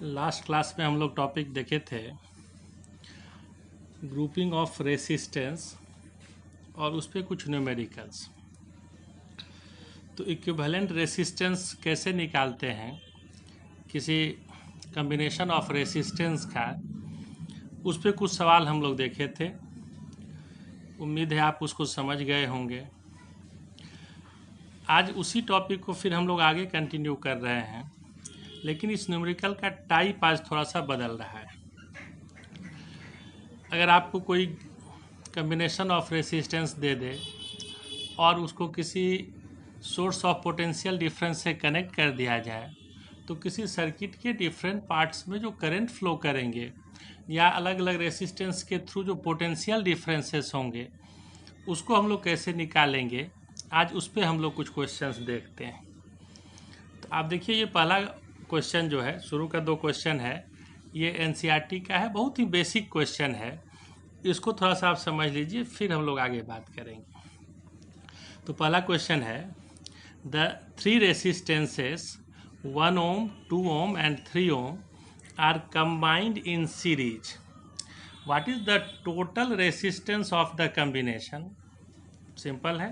Last class में हम लोग टॉपिक देखे थे ग्रुपिंग ऑफ रेसिस्टेंस और उस पर कुछ न्यूमेरिकल्स। तो इक्विवेलेंट रेसिस्टेंस कैसे निकालते हैं किसी कॉम्बिनेशन ऑफ रेसिस्टेंस का, उस पर कुछ सवाल हम लोग देखे थे। उम्मीद है आप उसको समझ गए होंगे। आज उसी टॉपिक को फिर हम लोग आगे कंटिन्यू कर रहे हैं, लेकिन इस न्यूमेरिकल का टाइप आज थोड़ा सा बदल रहा है। अगर आपको कोई कॉम्बिनेशन ऑफ रेसिस्टेंस दे दे और उसको किसी सोर्स ऑफ पोटेंशियल डिफरेंस से कनेक्ट कर दिया जाए, तो किसी सर्किट के डिफरेंट पार्ट्स में जो करंट फ्लो करेंगे या अलग अलग रेसिस्टेंस के थ्रू जो पोटेंशियल डिफरेंसेस होंगे, उसको हम लोग कैसे निकालेंगे, आज उस पर हम लोग कुछ क्वेश्चंस देखते हैं। तो आप देखिए, ये पहला क्वेश्चन जो है, शुरू का दो क्वेश्चन है, ये एनसीईआरटी का है, बहुत ही बेसिक क्वेश्चन है। इसको थोड़ा सा आप समझ लीजिए, फिर हम लोग आगे बात करेंगे। तो पहला क्वेश्चन है, the three resistances 1 ohm, 2 ohm and 3 ohm are combined in series. What is the total resistance of the combination? Simple है।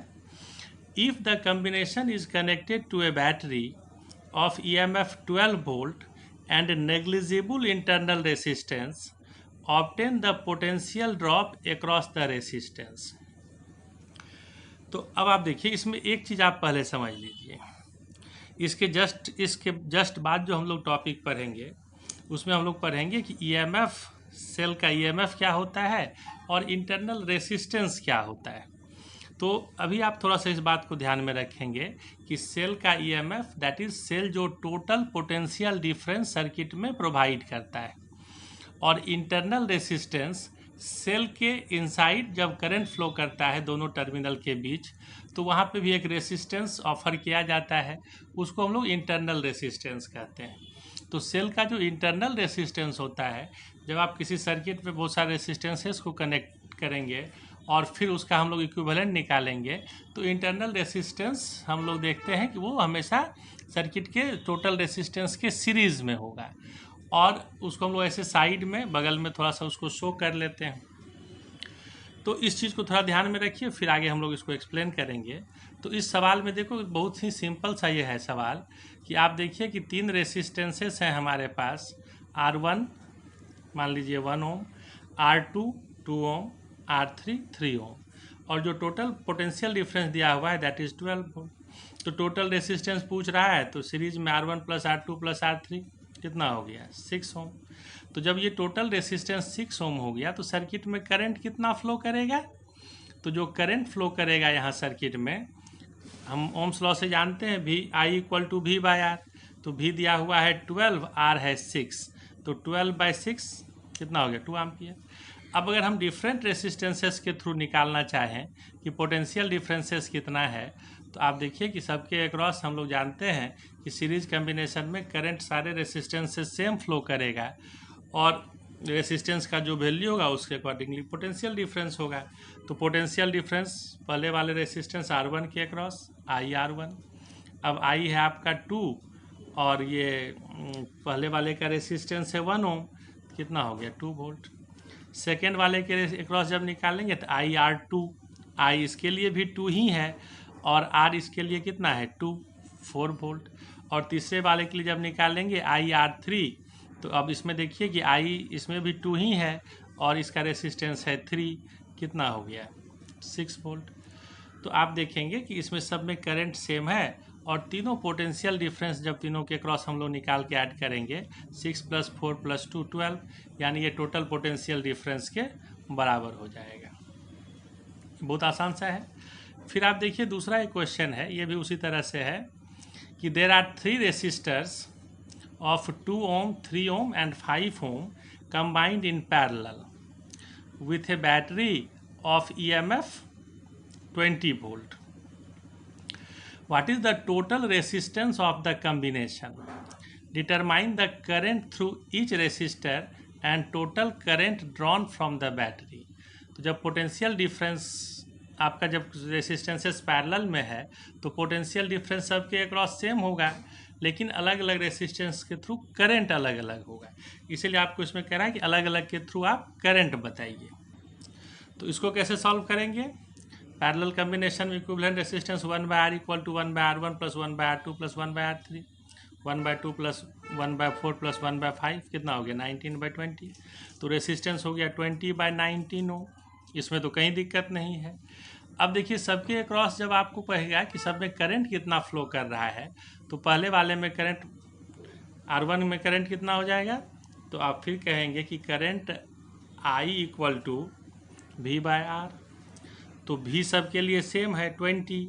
If the combination is connected to a battery of EMF 12 volt and negligible internal resistance, obtain the potential drop across the resistance. तो अब आप देखिए, इसमें एक चीज़ आप पहले समझ लीजिए। इसके जस्ट बाद जो हम लोग टॉपिक पढ़ेंगे, उसमें हम लोग पढ़ेंगे कि ईएमएफ, सेल का ईएमएफ क्या होता है और इंटरनल रेसिस्टेंस क्या होता है। तो अभी आप थोड़ा सा इस बात को ध्यान में रखेंगे कि सेल का ईएमएफ, दैट इज सेल जो टोटल पोटेंशियल डिफरेंस सर्किट में प्रोवाइड करता है, और इंटरनल रेसिस्टेंस सेल के इनसाइड जब करंट फ्लो करता है दोनों टर्मिनल के बीच, तो वहाँ पे भी एक रेसिस्टेंस ऑफर किया जाता है, उसको हम लोग इंटरनल रेसिस्टेंस कहते हैं। तो सेल का जो इंटरनल रेसिस्टेंस होता है, जब आप किसी सर्किट में बहुत सारे रेसिस्टेंसेस को कनेक्ट करेंगे और फिर उसका हम लोग इक्विवेलेंट निकालेंगे, तो इंटरनल रेसिस्टेंस हम लोग देखते हैं कि वो हमेशा सर्किट के टोटल रेसिस्टेंस के सीरीज़ में होगा, और उसको हम लोग ऐसे साइड में बगल में थोड़ा सा उसको शो कर लेते हैं। तो इस चीज़ को थोड़ा ध्यान में रखिए, फिर आगे हम लोग इसको एक्सप्लेन करेंगे। तो इस सवाल में देखो, बहुत ही सिंपल सा ये है सवाल कि आप देखिए कि तीन रेसिस्टेंसेस हैं हमारे पास। R1 मान लीजिए 1 ohm, R2 2 ohm, R3 3 ohm, और जो टोटल पोटेंशियल डिफरेंस दिया हुआ है दैट इज़ 12 volt। तो टोटल रेसिस्टेंस पूछ रहा है, तो सीरीज में R1 + R2 + R3 कितना हो गया, 6 ohm। तो जब ये टोटल रेसिस्टेंस 6 ohm हो गया, तो सर्किट में करंट कितना फ्लो करेगा, तो जो करंट फ्लो करेगा यहाँ सर्किट में, हम ओम्स लॉ से जानते हैं V I = V/R। तो V दिया हुआ है 12, R है 6, तो 12/6 कितना हो गया, 2 एम्पियर। अब अगर हम डिफरेंट रेसिस्टेंसेस के थ्रू निकालना चाहें कि पोटेंशियल डिफरेंसेस कितना है, तो आप देखिए कि सबके अक्रॉस हम लोग जानते हैं कि सीरीज कॉम्बिनेशन में करंट सारे रेसिस्टेंस से सेम फ्लो करेगा, और रेसिस्टेंस का जो वैल्यू होगा उसके अकॉर्डिंगली पोटेंशियल डिफरेंस होगा। तो पोटेंशियल डिफरेंस पहले वाले रेसिस्टेंस R1 के अक्रॉस IR1, अब I है आपका 2, और ये पहले वाले का रेसिस्टेंस है 1 ohm, कितना हो गया, 2 वोल्ट। सेकेंड वाले के अक्रॉस जब निकालेंगे तो IR2, I इसके लिए भी 2 ही है, और R इसके लिए कितना है 2, 4 वोल्ट। और तीसरे वाले के लिए जब निकालेंगे IR3, तो अब इसमें देखिए कि I इसमें भी 2 ही है, और इसका रेसिस्टेंस है 3, कितना हो गया, 6 वोल्ट। तो आप देखेंगे कि इसमें सब में करंट सेम है, और तीनों पोटेंशियल डिफरेंस जब तीनों के क्रॉस हम लोग निकाल के ऐड करेंगे, 6 + 4 + 2 12, यानी ये टोटल पोटेंशियल डिफरेंस के बराबर हो जाएगा। बहुत आसान सा है। फिर आप देखिए दूसरा एक क्वेश्चन है, ये भी उसी तरह से है कि there are 3 resistors of 2 ohm, 3 ohm and 5 ohm combined in parallel with a battery of EMF 20 volt. What is the total resistance of the combination? Determine the current through each resistor and total current drawn from the battery. तो जब potential difference आपका, जब resistances parallel में है, तो potential difference सबके across same होगा, लेकिन अलग अलग रेसिस्टेंस के थ्रू करंट अलग अलग होगा। इसीलिए आपको इसमें कह रहा है कि अलग अलग के थ्रू आप करंट बताइए। तो इसको कैसे सॉल्व करेंगे? पैरेलल कॉम्बिनेशन में equivalent resistance 1/R equal to 1/R1 plus 1/R2 plus 1/R3, 1/2 plus 1/4 plus 1/5 कितना हो गया 19/20। तो रेसिस्टेंस हो गया 20/19 ओम। इसमें तो कहीं दिक्कत नहीं है। अब देखिए सबके अक्रॉस जब आपको कहेगा कि सब में करंट कितना फ्लो कर रहा है, तो पहले वाले में करंट R1 में करंट कितना हो जाएगा, तो आप फिर कहेंगे कि current I equal to V/R। तो V सब के लिए सेम है 20,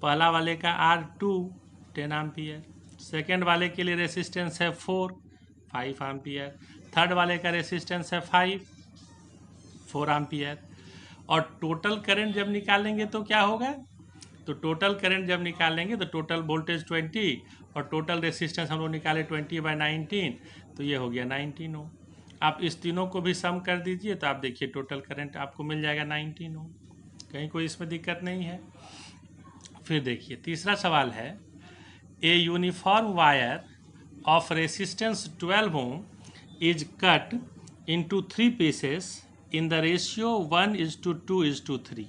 पहला वाले का R2 10 एम्पियर, सेकेंड वाले के लिए रेसिस्टेंस है 5 एम्पियर, थर्ड वाले का रेसिस्टेंस है 4 एम्पियर। और टोटल करंट जब निकालेंगे तो क्या होगा, तो टोटल करंट जब निकालेंगे तो टोटल वोल्टेज 20 और टोटल रेसिस्टेंस हम लोग निकाले 20/19, तो ये हो गया 19 ओम। आप इस तीनों को भी सम कर दीजिए तो आप देखिए टोटल करंट आपको मिल जाएगा 19 ओम। कहीं कोई इसमें दिक्कत नहीं है। फिर देखिए तीसरा सवाल है, a uniform wire of resistance 12 ohm is cut into 3 pieces in the ratio 1:2:3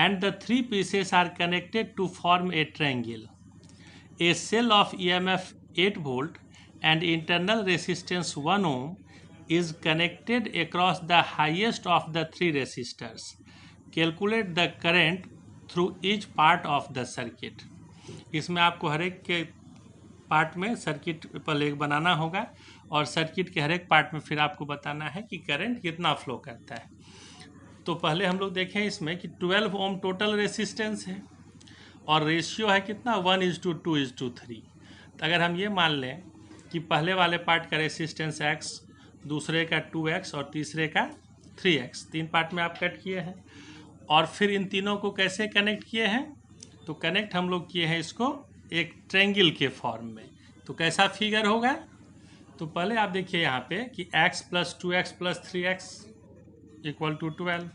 and the 3 pieces are connected to form a triangle. A cell of EMF 8 volt and internal resistance 1 ohm is connected across the highest of the 3 resistors. Calculate the current through each part of the circuit. इसमें आपको हर एक के part में circuit पर leg बनाना होगा और circuit के हर एक पार्ट में फिर आपको बताना है कि करंट कितना फ्लो करता है। तो पहले हम लोग देखें इसमें कि 12 ओम टोटल रेसिस्टेंस है और रेशियो है कितना 1:2:3। तो अगर हम ये मान लें कि पहले वाले पार्ट का रेसिस्टेंस x, दूसरे का 2x और तीसरे का 3x, 3 पार्ट में आप कट किए हैं और फिर इन तीनों को कैसे कनेक्ट किए हैं, तो कनेक्ट हम लोग किए हैं इसको एक ट्रायंगल के फॉर्म में। तो कैसा फिगर होगा, तो पहले आप देखिए यहाँ पे कि x + 2x + 3x equal to 12,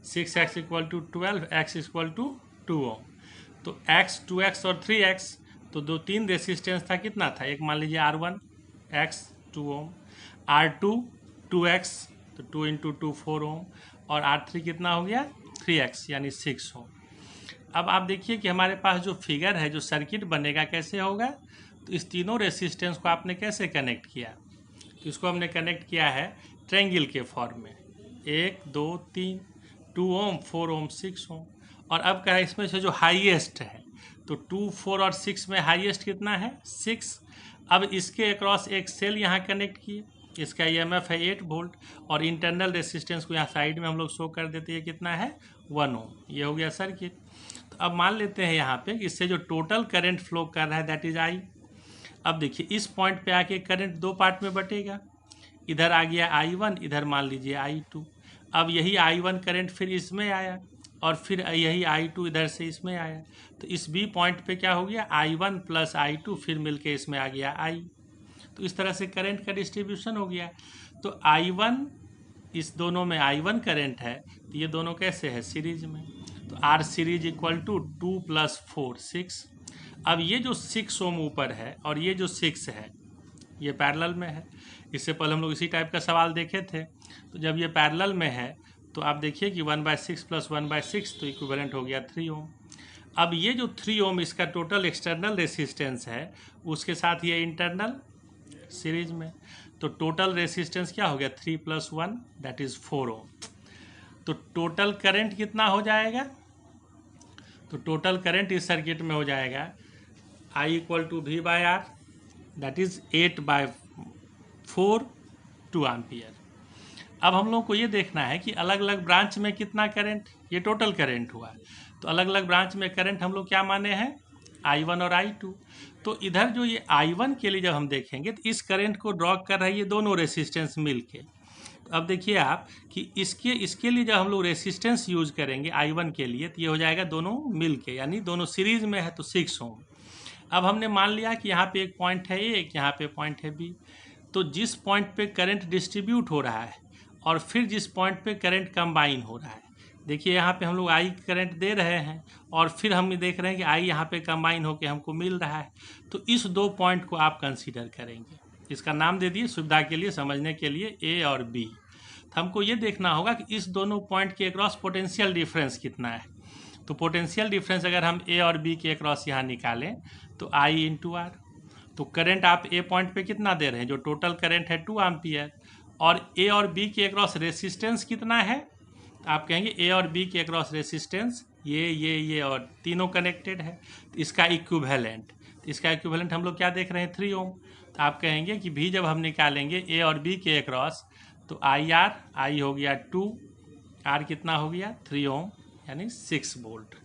6x equal to 12, x equal to 2 ohm. तो x, 2x और 3x तो 2-3 रेसिस्टेंस था, कितना था, एक मान लीजिए R1 x 2 ओम, R2 2x तो 2 × 2 4 ओम और R3 कितना हो गया 3x यानी 6 ओम। अब आप देखिए कि हमारे पास जो फिगर है, जो सर्किट बनेगा कैसे होगा, तो इस तीनों रेसिस्टेंस को आपने कैसे कनेक्ट किया, तो इसको हमने कनेक्ट किया है ट्रायंगल के फॉर्म में, 1 2 3, 2 ओम 4 ओम 6 ओम। और अब क्या है, इसमें से जो हाईएस्ट है तो 2 4 और 6 में हाईएस्ट कितना है 6। अब इसके अक्रॉस एक सेल यहाँ कनेक्ट किए, इसका EMF है 8 वोल्ट और इंटरनल रेसिस्टेंस को यहाँ साइड में हम लोग शो कर देते हैं, कितना है 1 ओम। ये हो गया सर्किट। तो अब मान लेते हैं यहाँ पे इससे जो टोटल करंट फ्लो कर रहा है दैट इज I। अब देखिए इस पॉइंट पे आके करंट 2 पार्ट में बटेगा, इधर आ गया I1, इधर मान लीजिए I2। अब यही I1 करंट फिर इसमें आया और फिर यही I2 इधर से इसमें आया, तो इस B पॉइंट पे क्या हो गया I1 + I2 फिर मिलके इसमें आ गया I। तो इस तरह से करंट का डिस्ट्रीब्यूशन हो गया। तो I1, इस दोनों में I1 करंट है तो ये दोनों कैसे है सीरीज में, तो R सीरीज इक्वल टू 2 + 4 6। अब ये जो 6 ओम ऊपर है और ये जो 6 है ये पैरेलल में है। इससे पहले हम लोग इसी टाइप का सवाल देखे थे। तो जब ये पैरेलल में है तो आप देखिए कि 1/6 + 1/6 तो इक्विवेलेंट हो गया 3 ओम। अब ये जो 3 ओम इसका टोटल एक्सटर्नल रेसिस्टेंस है, उसके साथ ये इंटरनल सीरीज में, तो टोटल रेसिस्टेंस क्या हो गया 3 + 1 दैट इज 4 ओम। तो टोटल करंट कितना हो जाएगा, तो टोटल करंट इस सर्किट में हो जाएगा I = V/R that is 8/4 2 ampere. अब हम लोग को ये देखना है कि अलग अलग ब्रांच में कितना करंट, ये टोटल करंट हुआ, तो अलग अलग ब्रांच में करंट हम लोग क्या माने हैं I1 और I2। तो इधर जो ये I1 के लिए जब हम देखेंगे तो इस करंट को ड्रॉ कर रहा है ये दोनों रेसिस्टेंस मिल के। अब देखिए आप कि इसके लिए जब हम लोग रेसिस्टेंस यूज करेंगे I1 के लिए तो ये हो जाएगा दोनों मिल के, यानी दोनों सीरीज में है तो 6 ओम। अब हमने मान लिया कि यहाँ पे एक पॉइंट है A, एक यहाँ पे पॉइंट है B। तो जिस पॉइंट पे करंट डिस्ट्रीब्यूट हो रहा है और फिर जिस पॉइंट पे करंट कंबाइन हो रहा है, देखिए यहाँ पे हम लोग आई करंट दे रहे हैं और फिर हम देख रहे हैं कि आई यहाँ पे कंबाइन होकर हमको मिल रहा है। तो इस 2 पॉइंट को आप कंसीडर करेंगे। इसका नाम दे दिए सुविधा के लिए, समझने के लिए, ए और बी। तो हमको ये देखना होगा कि इस दोनों पॉइंट के अक्रॉस पोटेंशियल डिफरेंस कितना है। तो पोटेंशियल डिफरेंस अगर हम ए और बी के अक्रॉस यहाँ निकालें तो आई इंटू आर। तो करंट आप ए पॉइंट पे कितना दे रहे हैं, जो टोटल करंट है 2 एम्पियर, और ए और बी के अक्रॉस रेसिस्टेंस कितना है, आप कहेंगे ए और बी के अक्रॉस रेसिस्टेंस ये और तीनों कनेक्टेड है, तो इसका इक्विवेलेंट हम लोग क्या देख रहे हैं, 3 ओम। तो आप कहेंगे कि भी जब हम निकालेंगे ए और बी के अक्रॉस तो आई हो गया 2, आर कितना हो गया 3 ओम, यानी 6 वोल्ट।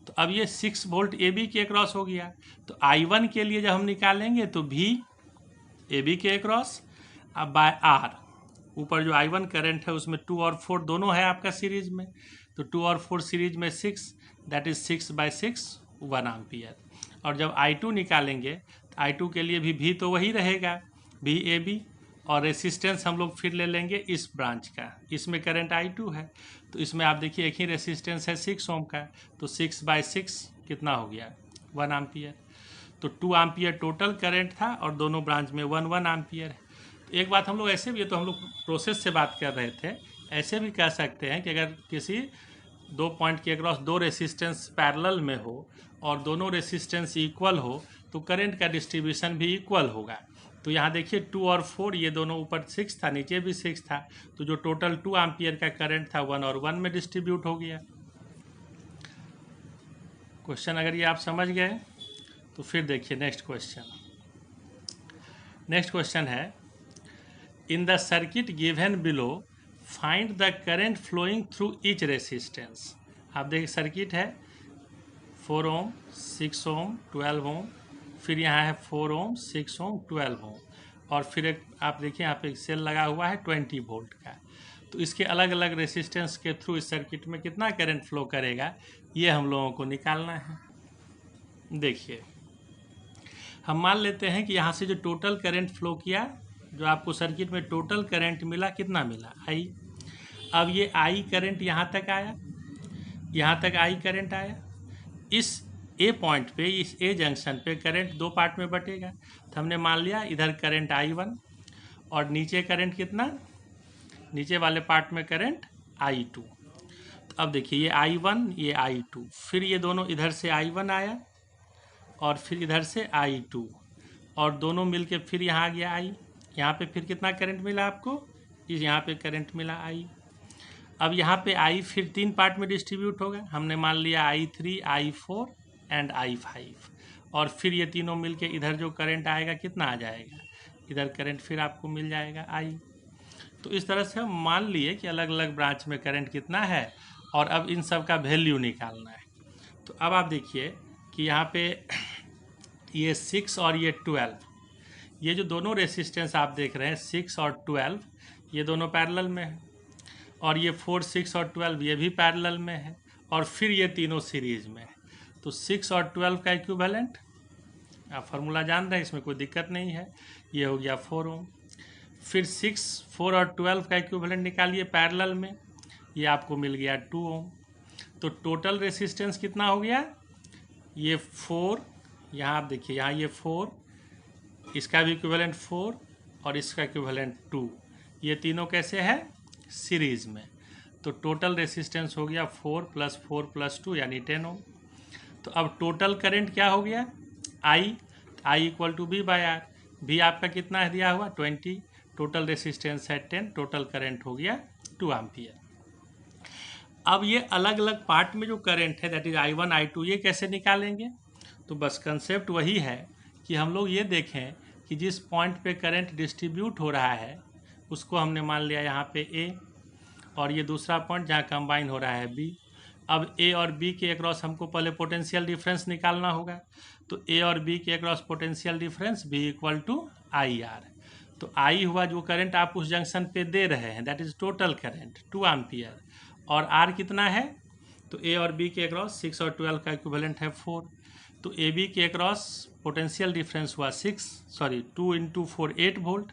तो अब ये 6 वोल्ट ए बी के अक्रॉस हो गया। तो I1 के लिए जब हम निकालेंगे तो भी ए बी के अक्रॉस, अब बाय आर, ऊपर जो I1 करंट है उसमें 2 और 4 दोनों है आपका सीरीज में, तो 2 और 4 सीरीज में 6, दैट इज 6/6 1 एम्पियर। और जब I2 निकालेंगे तो I2 के लिए भी तो वही रहेगा, भी ए बी, और रेसिस्टेंस हम लोग फिर ले लेंगे इस ब्रांच का, इसमें करंट I2 है, तो इसमें आप देखिए एक ही रेसिस्टेंस है 6 ओम का, तो 6/6 कितना हो गया 1 एम्पियर। तो 2 एम्पियर टोटल करंट था और दोनों ब्रांच में 1 एम्पियर है। तो एक बात हम लोग ऐसे भी, ये तो हम लोग प्रोसेस से बात कर रहे थे, ऐसे भी कह सकते हैं कि अगर किसी 2 पॉइंट के अक्रॉस 2 रेसिस्टेंस पैरेलल में हो और दोनों रेसिस्टेंस इक्वल हो तो करंट का डिस्ट्रीब्यूशन भी इक्वल होगा। तो यहाँ देखिए 2 और 4 ये दोनों ऊपर 6 था, नीचे भी 6 था, तो जो टोटल 2 एम्पियर का करंट था 1 और 1 में डिस्ट्रीब्यूट हो गया। क्वेश्चन अगर ये आप समझ गए तो फिर देखिए नेक्स्ट क्वेश्चन है, in the circuit given below find the current flowing through each resistance. आप देखिए सर्किट है 4 ओम, 6 ओम, 12 ओम, फिर यहाँ है 4 ओम, 6 ओम, 12 ओम, और फिर एक आप देखिए यहाँ पे एक सेल लगा हुआ है 20 वोल्ट का। तो इसके अलग अलग रेसिस्टेंस के थ्रू इस सर्किट में कितना करंट फ्लो करेगा, ये हम लोगों को निकालना है। देखिए हम मान लेते हैं कि यहाँ से जो टोटल करंट फ्लो किया, जो आपको सर्किट में टोटल करंट मिला, कितना मिला आई। अब ये आई करंट यहाँ तक आया, यहाँ तक आई करंट आया, इस ए पॉइंट पे, इस ए जंक्शन पे करंट 2 पार्ट में बटेगा। तो हमने मान लिया इधर करंट I1 और नीचे करंट कितना, नीचे वाले पार्ट में करंट I2। तो अब देखिए ये I1 ये I2, फिर ये दोनों इधर से I1 आया और फिर इधर से I2, और दोनों मिलके फिर यहाँ आ गया I। यहाँ पे फिर कितना करंट मिला आपको, इस यहाँ पे करंट मिला I। अब यहाँ पे I फिर 3 पार्ट में डिस्ट्रीब्यूट होगा, हमने मान लिया I3, I4 एंड I5, और फिर ये तीनों मिलके इधर जो करंट आएगा कितना आ जाएगा, इधर करंट फिर आपको मिल जाएगा I। तो इस तरह से हम मान लिए कि अलग अलग ब्रांच में करंट कितना है और अब इन सब का वैल्यू निकालना है। तो अब आप देखिए कि यहाँ पे ये 6 और ये 12, ये जो दोनों रेसिस्टेंस आप देख रहे हैं 6 और 12, ये दोनों पैरेलल में है, और ये 4, 6 और 12 ये भी पैरेलल में है, और फिर ये तीनों सीरीज में है। तो 6 और 12 का इक्विवेलेंट आप फार्मूला जान रहे हैं, इसमें कोई दिक्कत नहीं है, ये हो गया 4 ओम। फिर 6, 4 और 12 का इक्विवेलेंट निकालिए पैरेलल में, ये आपको मिल गया 2 ओम। तो टोटल रेसिस्टेंस कितना हो गया, ये 4, यहाँ आप देखिए यहाँ ये 4, इसका भी इक्विवेलेंट 4 और इसका इक्विवेलेंट 2, ये तीनों कैसे है सीरीज में। तो टोटल रेसिस्टेंस हो गया 4 + 4 + 2 यानी 10 ओम। तो अब टोटल करंट क्या हो गया आई = V/R। भी आपका कितना है दिया हुआ 20, टोटल रेसिस्टेंस है 10, टोटल करंट हो गया 2 एम्पियर। अब ये अलग अलग पार्ट में जो करंट है दैट इज I1 I2, ये कैसे निकालेंगे, तो बस कंसेप्ट वही है कि हम लोग ये देखें कि जिस पॉइंट पे करंट डिस्ट्रीब्यूट हो रहा है उसको हमने मान लिया यहाँ पे A, और ये दूसरा पॉइंट जहाँ कंबाइन हो रहा है B। अब A और B के अक्रॉस हमको पहले पोटेंशियल डिफरेंस निकालना होगा, तो A और B के across potential difference B = IR। तो I हुआ जो करंट आप उस जंक्शन पे दे रहे हैं, that is total current 2 ampere, और R कितना है, तो A और B के अक्रॉस 6 और 12 का इक्विवेलेंट है 4, तो AB के अक्रॉस पोटेंशियल डिफरेंस हुआ 2 × 4 8 वोल्ट।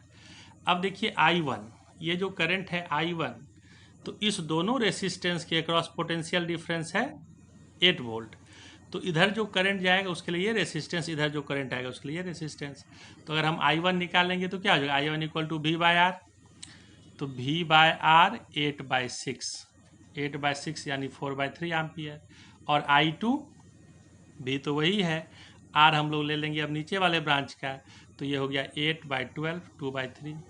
अब देखिए I1, ये जो करंट है I1 तो इस दोनों रेसिस्टेंस के अक्रॉस पोटेंशियल डिफरेंस है 8 वोल्ट। तो इधर जो करंट जाएगा उसके लिए ये रेसिस्टेंस, इधर जो करंट आएगा उसके लिए ये रेसिस्टेंस। तो अगर हम I1 निकालेंगे तो क्या हो जाएगा, I1 इक्वल टू V/R। तो V/R 8/6 यानी 4/3 एम्पियर। और I2 भी तो वही है, R हम लोग ले लेंगे अब नीचे वाले ब्रांच का, तो ये हो गया 8/12 2/3।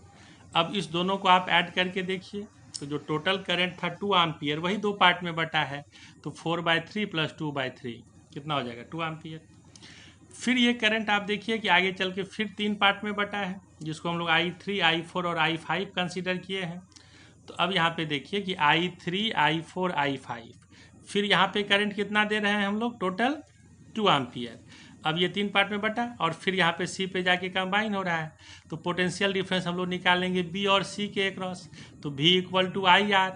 अब इस दोनों को आप ऐड करके देखिए, तो जो टोटल करंट था 2 एम्पियर वही दो पार्ट में बटा है, तो 4/3 प्लस 2/3 कितना हो जाएगा 2 एम्पियर। फिर ये करंट आप देखिए कि आगे चल के फिर 3 पार्ट में बटा है, जिसको हम लोग I3 I4 और I5 कंसीडर किए हैं। तो अब यहाँ पे देखिए कि I3 I4 I5, फिर यहाँ पे करंट कितना दे रहे हैं हम लोग, टोटल 2 एम्पियर। अब ये 3 पार्ट में बटा और फिर यहाँ पे C पे जाके कंबाइन हो रहा है, तो पोटेंशियल डिफरेंस हम लोग निकालेंगे B और C के अक्रॉस, तो V इक्वल टू IR।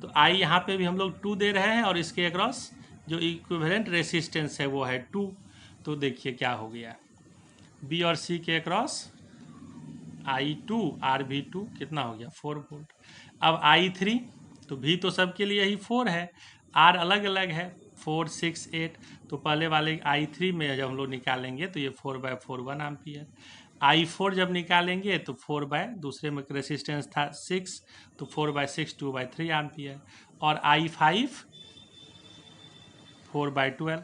तो I यहाँ पे भी हम लोग 2 दे रहे हैं और इसके अक्रॉस जो इक्विवेलेंट रेसिस्टेंस है वो है 2। तो देखिए क्या हो गया, B और C के अक्रॉस I2 RV2 कितना हो गया 4 वोल्ट। अब I3, तो V तो सबके लिए ही 4 है, R अलग अलग है 4 6 8। तो पहले वाले I3 में जब हम लोग निकालेंगे तो ये 4/4 1 एम्पियर। I4 जब निकालेंगे तो 4 दूसरे में रेसिस्टेंस था 6, तो 4/6 2/3 एम्पियर। और I5 4/12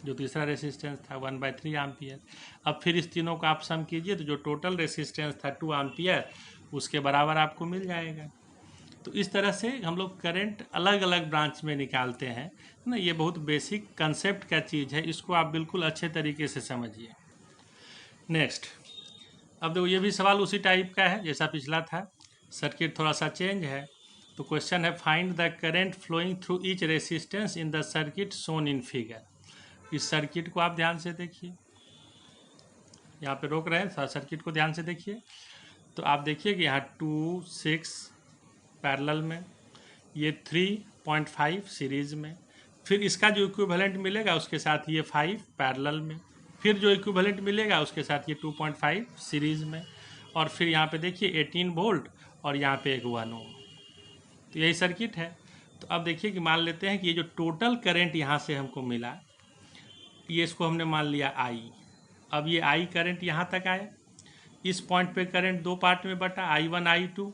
जो तीसरा रेसिस्टेंस था 1/3 एम्पियर। अब फिर इस तीनों को आप सम कीजिए तो जो टोटल रेसिस्टेंस था 2 एम्पियर उसके बराबर आपको मिल जाएगा। तो इस तरह से हम लोग करंट अलग अलग ब्रांच में निकालते हैं ना। ये बहुत बेसिक कंसेप्ट का चीज़ है, इसको आप बिल्कुल अच्छे तरीके से समझिए। नेक्स्ट, अब देखो ये भी सवाल उसी टाइप का है जैसा पिछला था, सर्किट थोड़ा सा चेंज है। तो क्वेश्चन है find the current flowing through each resistance in the circuit shown in figure. इस सर्किट को आप ध्यान से देखिए, यहाँ पे रोक रहे हैं, सर्किट को ध्यान से देखिए। तो आप देखिए कि यहाँ 2 6 पैरेलल में, ये 3.5 सीरीज में, फिर इसका जो इक्विवेलेंट मिलेगा उसके साथ ये 5 पैरेलल में, फिर जो इक्विवेलेंट मिलेगा उसके साथ ये 2.5 सीरीज में, और फिर यहाँ पे देखिए 18 वोल्ट और यहाँ पे एक 1 ओम। तो यही सर्किट है। तो अब देखिए कि मान लेते हैं कि ये जो टोटल करंट यहाँ से हमको मिला, ये इसको हमने मान लिया I। अब ये I करंट यहाँ तक आया, इस पॉइंट पे करंट दो पार्ट में बटा I1 I2।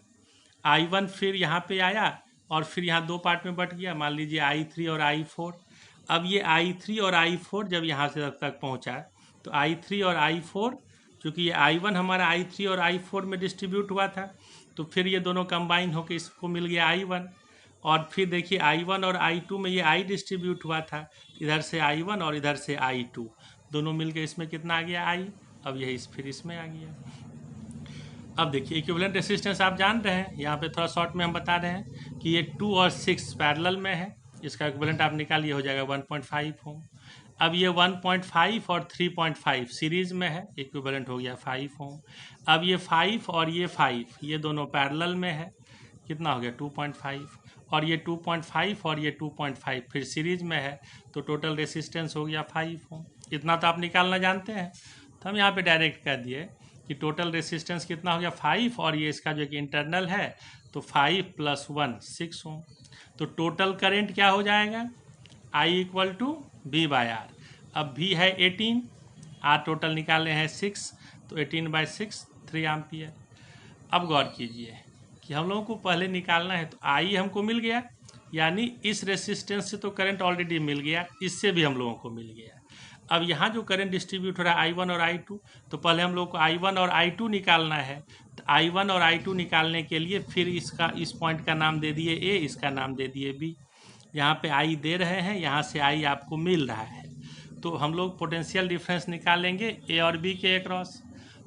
I1 फिर यहाँ पे आया और फिर यहाँ दो पार्ट में बट गया, मान लीजिए I3 और I4। अब ये I3 और I4 जब यहाँ से तक पहुँचा तो I3 और I4, चूँकि ये I1 हमारा I3 और I4 में डिस्ट्रीब्यूट हुआ था, तो फिर ये दोनों कंबाइन होकर इसको मिल गया I1। और फिर देखिए I1 और I2 में ये I डिस्ट्रीब्यूट हुआ था, इधर से I1 और इधर से I2, दोनों मिलकर इसमें कितना आ गया I। अब यही फिर इसमें आ गया। अब देखिए इक्विवेलेंट रेसिस्टेंस आप जान रहे हैं, यहाँ पे थोड़ा शॉर्ट में हम बता रहे हैं कि ये 2 और 6 पैरेलल में है, इसका इक्विवेलेंट आप निकालिए हो जाएगा 1.5 ओम। अब ये 1.5 और 3.5 सीरीज में है, इक्विवेलेंट हो गया 5 ओम। अब ये 5 और ये 5 ये दोनों पैरेलल में है, कितना हो गया 2.5, और ये 2.5 और ये 2.5 फिर सीरीज में है, तो टोटल रेसिस्टेंस हो गया 5 ओम। इतना तो आप निकालना जानते हैं, तो हम यहाँ पे डायरेक्ट कर दिए कि टोटल रेसिस्टेंस कितना हो गया 5, और ये इसका जो एक इंटरनल है तो 5 + 1 6 ओम। तो टोटल करंट क्या हो जाएगा, I इक्वल टू V/R। अब V है 18, R टोटल निकाले हैं 6, तो 18/6 3 एम्पियर। अब गौर कीजिए कि हम लोगों को पहले निकालना है, तो I हमको मिल गया, यानी इस रेसिस्टेंस से तो करंट ऑलरेडी मिल गया, इससे भी हम लोगों को मिल गया। अब यहाँ जो करंट डिस्ट्रीब्यूट हो रहा है I1 और I2, तो पहले हम लोग को I1 और I2 निकालना है। तो I1 और I2 निकालने के लिए फिर इसका इस पॉइंट का नाम दे दिए A, इसका नाम दे दिए B। यहाँ पे I दे रहे हैं, यहाँ से I आपको मिल रहा है, तो हम लोग पोटेंशियल डिफरेंस निकालेंगे A और B के अक्रॉस।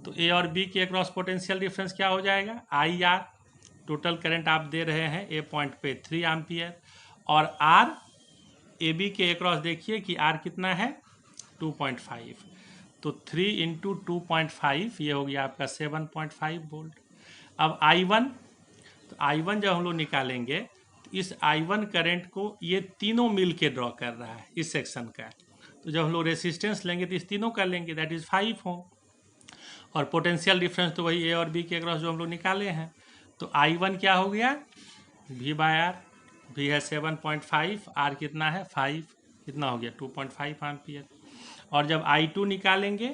तो A और B के अक्रॉस पोटेंशियल डिफरेंस क्या हो जाएगा, IR। टोटल करंट आप दे रहे हैं A पॉइंट पे 3 एम्पियर, और R AB के अक्रॉस देखिए कि R कितना है 2.5, तो 3 × 2.5 ये हो गया आपका 7.5 वोल्ट। अब I1, तो I1 जब हम लोग निकालेंगे तो इस I1 करंट को ये तीनों मिल के ड्रॉ कर रहा है इस सेक्शन का, तो जब हम लोग रेसिस्टेंस लेंगे तो इस तीनों का लेंगे, दैट इज़ 5 ओम। और पोटेंशियल डिफरेंस तो वही A और B के अक्रॉस जो हम लोग निकाले हैं, तो I1 क्या हो गया V/R, भी है 7.5, आर कितना है 5, कितना हो गया 2.5 एम्पियर। और जब I2 निकालेंगे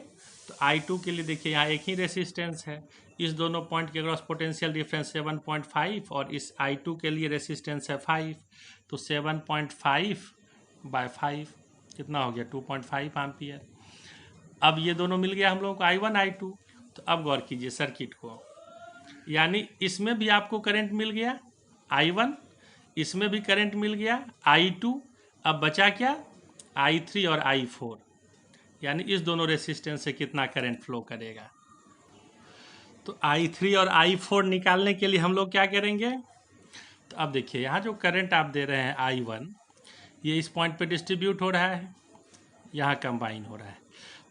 तो I2 के लिए देखिए यहाँ एक ही रेसिस्टेंस है, इस दोनों पॉइंट के क्रॉस पोटेंशियल डिफरेंस 7.5 और इस I2 के लिए रेसिस्टेंस है 5, तो 7.5/5 कितना हो गया 2.5 एम्पियर। अब ये दोनों मिल गया हम लोगों को I1 I2। तो अब गौर कीजिए सर्किट को, यानी इसमें भी आपको करंट मिल गया I1, इसमें भी करंट मिल गया I2, अब बचा क्या I3 और I4, यानी इस दोनों रेसिस्टेंस से कितना करंट फ्लो करेगा। तो I3 और I4 निकालने के लिए हम लोग क्या करेंगे, तो अब देखिए यहाँ जो करंट आप दे रहे हैं I1, ये इस पॉइंट पे डिस्ट्रीब्यूट हो रहा है, यहाँ कंबाइन हो रहा है,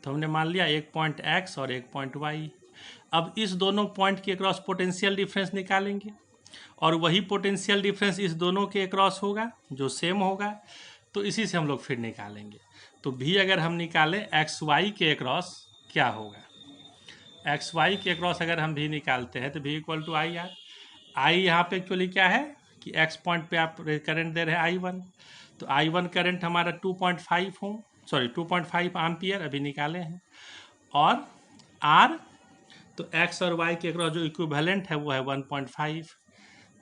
तो हमने मान लिया एक पॉइंट X और एक पॉइंट Y। अब इस दोनों पॉइंट के क्रॉस पोटेंशियल डिफरेंस निकालेंगे और वही पोटेंशियल डिफरेंस इस दोनों के क्रॉस होगा जो सेम होगा, तो इसी से हम लोग फिर निकालेंगे। तो भी अगर हम निकालें XY के क्रॉस क्या होगा, XY के क्रॉस अगर हम भी निकालते हैं तो भी इक्वल टू आई आर। आई यहाँ पे एक्चुअली क्या है कि X पॉइंट पे आप करंट दे रहे हैं I1, तो I1 करंट हमारा 2.5 एम्पियर अभी निकाले हैं, और R तो X और Y के क्रॉस जो इक्विवेलेंट है वो है 1.5,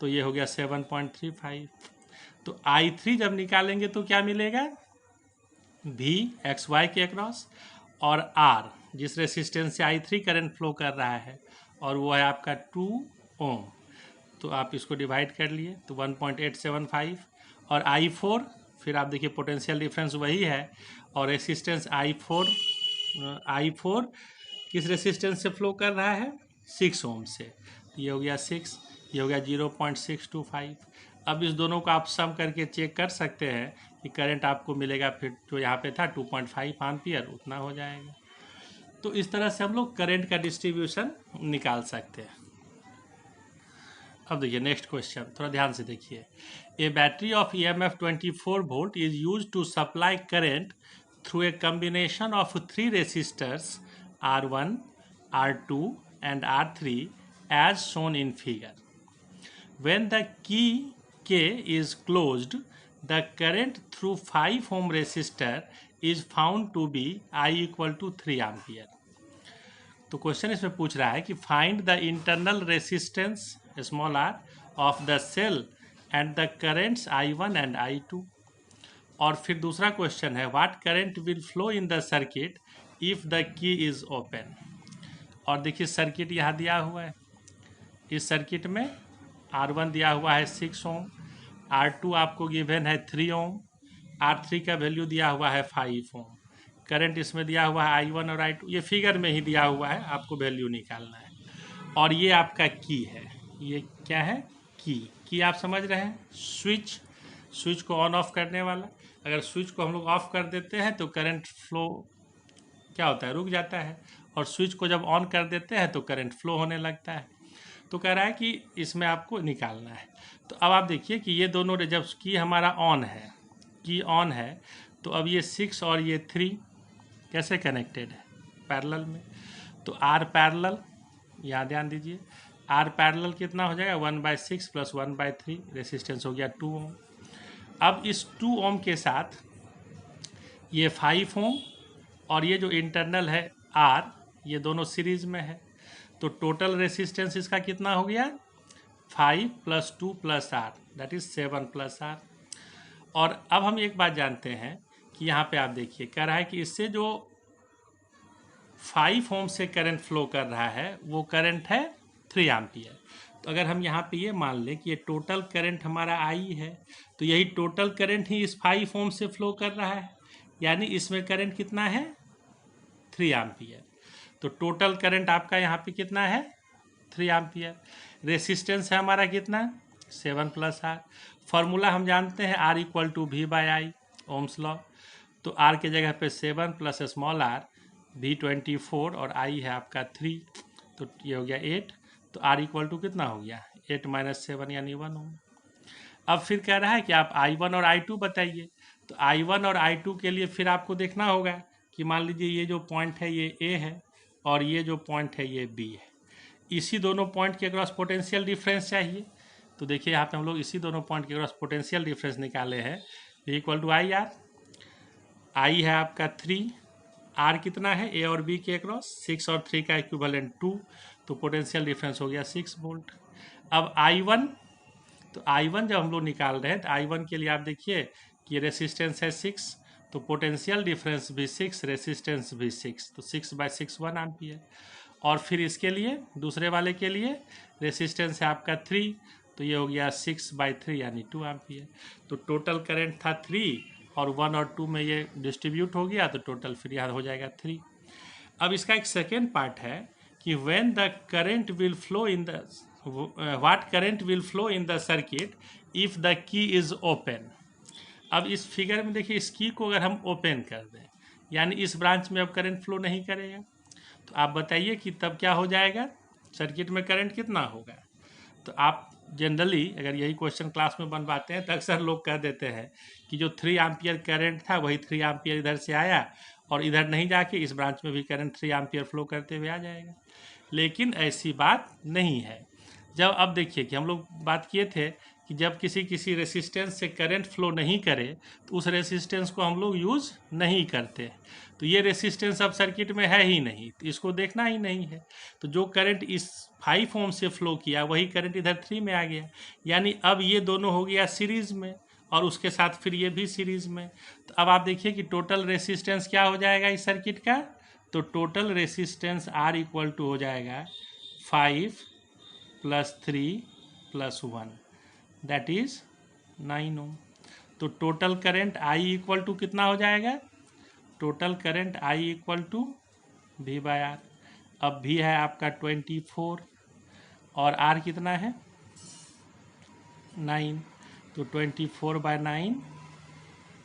तो ये हो गया 7.35। तो I3 जब निकालेंगे तो क्या मिलेगा, भी XY के क्रॉस और R जिस रेसिस्टेंस से I3 करंट फ्लो कर रहा है और वो है आपका 2 ओम, तो आप इसको डिवाइड कर लिए तो 1.875, और I4 फिर आप देखिए पोटेंशियल डिफरेंस वही है और रेसिस्टेंस I4 किस रेसिस्टेंस से फ्लो कर रहा है 6 ओम से, ये हो गया 6, ये हो गया 0.625। अब इस दोनों को आप सम करके चेक कर सकते हैं कि करंट आपको मिलेगा फिर जो यहाँ पे था 2.5 एम्पियर उतना हो जाएगा। तो इस तरह से हम लोग करंट का डिस्ट्रीब्यूशन निकाल सकते हैं। अब देखिए नेक्स्ट क्वेश्चन, थोड़ा ध्यान से देखिए। A battery of EMF 24 volt is use to supply current through a combination of 3 resistors R1, R2 and R3 as shown in figure. When the key K is closed, the current through 5 ohm resistor is found to be I equal to 3 ampere. तो question इसमें पूछ रहा है कि find the internal resistance small r of the cell and the currents I1 and I2। और फिर दूसरा क्वेश्चन है what current will flow in the circuit if the key is open. और देखिए सर्किट यहाँ दिया हुआ है, इस सर्किट में R1 दिया हुआ है 6 ओम, R2 आपको गिवन है 3 ओम, R3 का वैल्यू दिया हुआ है 5 ओम, करंट इसमें दिया हुआ है I1 और I2, ये फिगर में ही दिया हुआ है, आपको वैल्यू निकालना है। और ये आपका की है, ये क्या है की आप समझ रहे हैं, स्विच को ऑन ऑफ करने वाला। अगर स्विच को हम लोग ऑफ कर देते हैं तो करंट फ्लो क्या होता है रुक जाता है, और स्विच को जब ऑन कर देते हैं तो करंट फ्लो होने लगता है। तो कह रहा है कि इसमें आपको निकालना है। तो अब आप देखिए कि ये दोनों जब की हमारा ऑन है तो अब ये 6 और ये 3 कैसे कनेक्टेड है पैरेलल में, तो R पैरेलल, यहाँ ध्यान दीजिए R पैरेलल कितना हो जाएगा 1/6 + 1/3, रेसिस्टेंस हो गया 2 ओम। अब इस 2 ओम के साथ ये 5 ओम और ये जो इंटरनल है R, ये दोनों सीरीज में है, तो टोटल रेसिस्टेंस इसका कितना हो गया 5 + 2 + R दैट इज 7 + R। और अब हम एक बात जानते हैं कि यहाँ पे आप देखिए कह रहा है कि इससे जो 5 ओम से करंट फ्लो कर रहा है वो करंट है 3 एम्पियर। तो अगर हम यहाँ पे ये मान लें कि ये टोटल करंट हमारा I है, तो यही टोटल करंट ही इस 5 ओम से फ्लो कर रहा है, यानी इसमें करंट कितना है 3 एम्पियर। तो टोटल करंट आपका यहाँ पे कितना है 3 एम्पियर। रेसिस्टेंस है हमारा कितना 7 + R। फॉर्मूला हम जानते हैं R = V/I, ओम्स लॉ। तो R के जगह पे 7 + स्मॉल r V24 और I है आपका 3, तो ये हो गया 8। तो R = कितना हो गया 8 - 7 यानी 1 ओम। अब फिर कह रहा है कि आप I1 और I2 बताइए। तो I1 और I2 के लिए फिर आपको देखना होगा कि मान लीजिए ये जो पॉइंट है ये A है और ये जो पॉइंट है ये B है, इसी दोनों पॉइंट के क्रॉस पोटेंशियल डिफरेंस चाहिए। तो देखिए यहाँ पे हम लोग इसी दोनों पॉइंट के क्रॉस पोटेंशियल डिफरेंस निकाले हैं। V equal to I R, I है आपका 3, आर कितना है ए और बी के क्रॉस 6 और 3 का इक्विवेलेंट 2, तो पोटेंशियल डिफरेंस हो गया 6 वोल्ट। अब I1, तो I1 जब हम लोग निकाल रहे हैं तो I1 के लिए आप देखिए कि रेसिस्टेंस है 6, तो पोटेंशियल डिफरेंस भी 6, रेसिस्टेंस भी 6, तो 6/6 1 एम्पियर। और फिर इसके लिए दूसरे वाले के लिए रेसिस्टेंस है आपका 3, तो ये हो गया 6/3 यानी 2 एम्पियर। तो टोटल करंट था 3 और 1 और 2 में ये डिस्ट्रीब्यूट हो गया, तो टोटल फिर यहाँ हो जाएगा 3। अब इसका एक सेकेंड पार्ट है कि when the current will flow in the what current will flow in the circuit if the key is open. अब इस फिगर में देखिए इस की को अगर हम ओपन कर दें यानी इस ब्रांच में अब करंट फ्लो नहीं करेगा, तो आप बताइए कि तब क्या हो जाएगा, सर्किट में करंट कितना होगा। तो आप जनरली अगर यही क्वेश्चन क्लास में बनवाते हैं तो अक्सर लोग कह देते हैं कि जो 3 एम्पियर करंट था वही 3 एम्पियर इधर से आया और इधर नहीं जाके इस ब्रांच में भी करंट 3 एम्पियर फ्लो करते हुए आ जाएगा। लेकिन ऐसी बात नहीं है। जब अब देखिए कि हम लोग बात किए थे कि जब किसी रेसिस्टेंस से करंट फ्लो नहीं करे तो उस रेसिस्टेंस को हम लोग यूज़ नहीं करते। तो ये रेसिस्टेंस अब सर्किट में है ही नहीं, तो इसको देखना ही नहीं है। तो जो करंट इस 5 ओम से फ्लो किया वही करंट इधर 3 में आ गया, यानी अब ये दोनों हो गया सीरीज़ में और उसके साथ फिर ये भी सीरीज़ में। तो अब आप देखिए कि टोटल रेसिस्टेंस क्या हो जाएगा इस सर्किट का, तो total resistance R equal to हो जाएगा 5 + 3 + 1 दैट इज़ 9 ओम। तो total current I equal to कितना हो जाएगा, total current I equal to V/R। अब V है आपका 24 और R कितना है 9, तो 24/9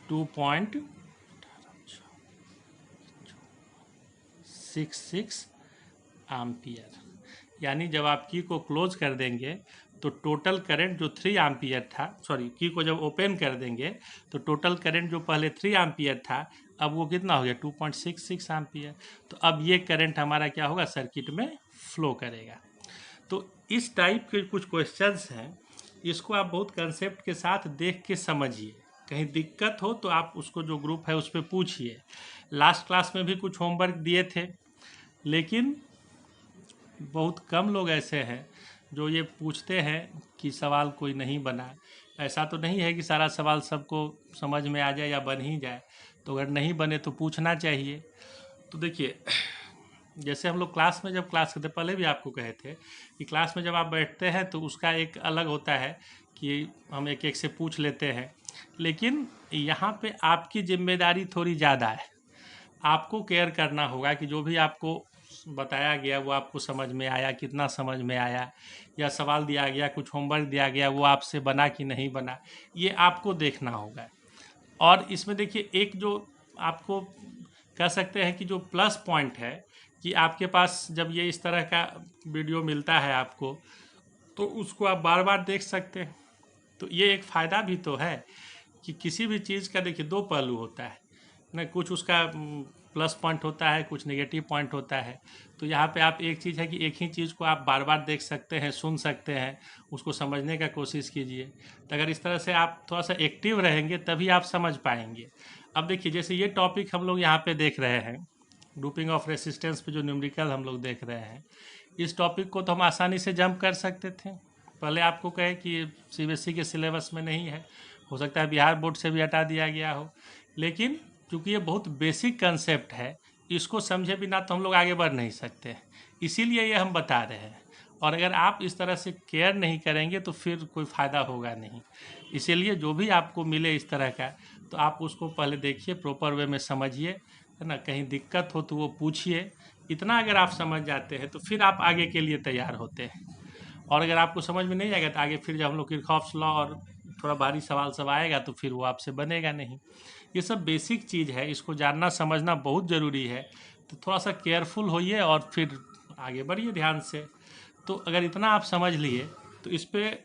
2.66 एम्पियर। यानी जब आप की को क्लोज कर देंगे तो टोटल करंट जो 3 एम्पियर था, सॉरी की को जब ओपन कर देंगे तो टोटल करंट जो पहले 3 एम्पियर था अब वो कितना हो गया 2.66 एम्पियर। तो अब ये करंट हमारा क्या होगा सर्किट में फ्लो करेगा। तो इस टाइप के कुछ क्वेश्चंस हैं, इसको आप बहुत कंसेप्ट के साथ देख के समझिए। कहीं दिक्कत हो तो आप उसको जो ग्रुप है उस पर पूछिए। लास्ट क्लास में भी कुछ होमवर्क दिए थे, लेकिन बहुत कम लोग ऐसे हैं जो ये पूछते हैं कि सवाल कोई नहीं बना। ऐसा तो नहीं है कि सारा सवाल सबको समझ में आ जाए या बन ही जाए, तो अगर नहीं बने तो पूछना चाहिए। तो देखिए जैसे हम लोग क्लास में जब क्लास करते, पहले भी आपको कहे थे कि क्लास में जब आप बैठते हैं तो उसका एक अलग होता है कि हम एक एक से पूछ लेते हैं, लेकिन यहाँ पे आपकी जिम्मेदारी थोड़ी ज़्यादा है। आपको केयर करना होगा कि जो भी आपको बताया गया वो आपको समझ में आया, कितना समझ में आया, या सवाल दिया गया, कुछ होमवर्क दिया गया, वो आपसे बना कि नहीं बना, ये आपको देखना होगा। और इसमें देखिए एक जो आपको कह सकते हैं कि जो प्लस पॉइंट है कि आपके पास जब ये इस तरह का वीडियो मिलता है आपको, तो उसको आप बार बार देख सकते हैं। तो ये एक फ़ायदा भी तो है कि किसी भी चीज़ का देखिए दो पहलू होता है ना, कुछ उसका प्लस पॉइंट होता है, कुछ नेगेटिव पॉइंट होता है। तो यहाँ पे आप एक चीज़ है कि एक ही चीज़ को आप बार बार देख सकते हैं, सुन सकते हैं, उसको समझने का कोशिश कीजिए। तो अगर इस तरह से आप थोड़ा सा एक्टिव रहेंगे तभी आप समझ पाएंगे। अब देखिए जैसे ये टॉपिक हम लोग यहाँ पे देख रहे हैं, ग्रुपिंग ऑफ रेसिस्टेंस पे जो न्यूमेरिकल हम लोग देख रहे हैं, इस टॉपिक को तो हम आसानी से जंप कर सकते थे। पहले आपको कहे कि CBSE के सिलेबस में नहीं है, हो सकता है बिहार बोर्ड से भी हटा दिया गया हो, लेकिन क्योंकि ये बहुत बेसिक कंसेप्ट है, इसको समझे बिना तो हम लोग आगे बढ़ नहीं सकते, इसीलिए ये हम बता रहे हैं। और अगर आप इस तरह से केयर नहीं करेंगे तो फिर कोई फ़ायदा होगा नहीं। इसीलिए जो भी आपको मिले इस तरह का, तो आप उसको पहले देखिए, प्रॉपर वे में समझिए, है ना। कहीं दिक्कत हो तो वो पूछिए। इतना अगर आप समझ जाते हैं तो फिर आप आगे के लिए तैयार होते हैं। और अगर आपको समझ में नहीं आएगा तो आगे फिर जब हम लोग किरचॉफ्स लॉ और थोड़ा भारी सवाल सब आएगा तो फिर वो आपसे बनेगा नहीं। ये सब बेसिक चीज़ है, इसको जानना समझना बहुत ज़रूरी है। तो थोड़ा सा केयरफुल होइए और फिर आगे बढ़िए ध्यान से। तो अगर इतना आप समझ लिए तो इस पर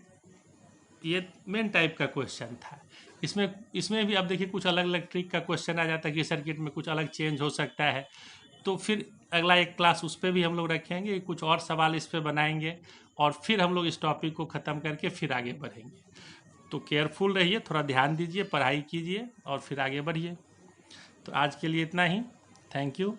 ये मेन टाइप का क्वेश्चन था। इसमें भी अब देखिए कुछ अलग अलग ट्रिक का क्वेश्चन आ जाता है कि सर्किट में कुछ अलग चेंज हो सकता है। तो फिर अगला एक क्लास उस पर भी हम लोग रखेंगे, कुछ और सवाल इस पर बनाएंगे और फिर हम लोग इस टॉपिक को ख़त्म करके फिर आगे बढ़ेंगे। तो केयरफुल रहिए, थोड़ा ध्यान दीजिए, पढ़ाई कीजिए और फिर आगे बढ़िए। तो आज के लिए इतना ही। Thank you.